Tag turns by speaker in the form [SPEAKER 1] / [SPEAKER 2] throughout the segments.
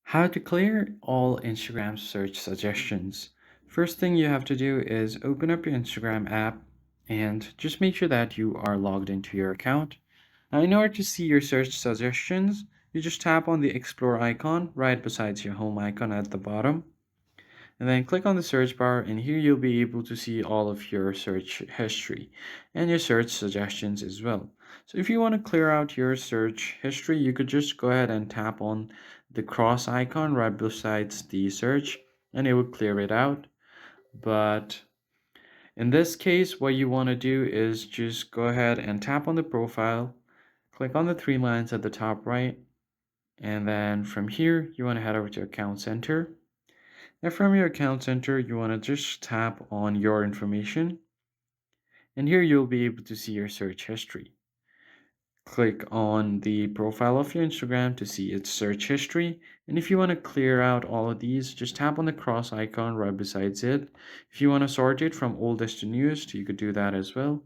[SPEAKER 1] How to clear all Instagram search suggestions. First thing you have to do is open up your Instagram app and just make sure that you are logged into your account. Now, in order to see your search suggestions, you just tap on the explore icon right beside your home icon at the bottom. And then click on the search bar, and here you'll be able to see all of your search history and your search suggestions as well. So if you want to clear out your search history, you could just go ahead and tap on the cross icon right besides the search, and it will clear it out. But in this case, what you want to do is just go ahead and tap on the profile, click on the three lines at the top right, and then from here you want to head over to account center. Now from your account center, you want to just tap on your information, and here you'll be able to see your search history. Click on the profile of your Instagram to see its search history. And if you want to clear out all of these, just tap on the cross icon right besides it. If you want to sort it from oldest to newest, you could do that as well.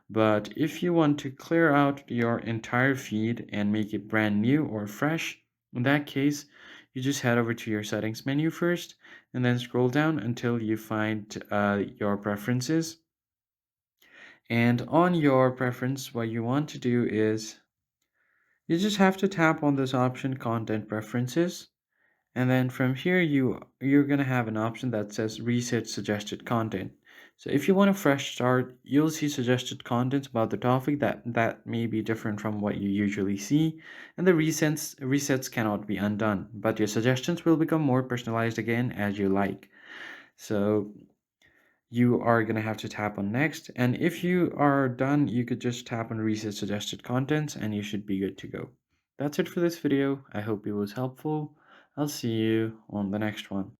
[SPEAKER 1] But if you want to clear out your entire feed and make it brand new or fresh, in that case, you just head over to your settings menu first and then scroll down until you find your preferences. And on your preference, what you want to do is you just have to tap on this option content preferences, and then from here you're going to have an option that says reset suggested content. So if you want a fresh start, you'll see suggested contents about the topic that may be different from what you usually see, and the resets cannot be undone, but your suggestions will become more personalized again as you like. So you are going to have to tap on next, and if you are done, you could just tap on reset suggested contents and you should be good to go. That's it for this video. I hope it was helpful. I'll see you on the next one.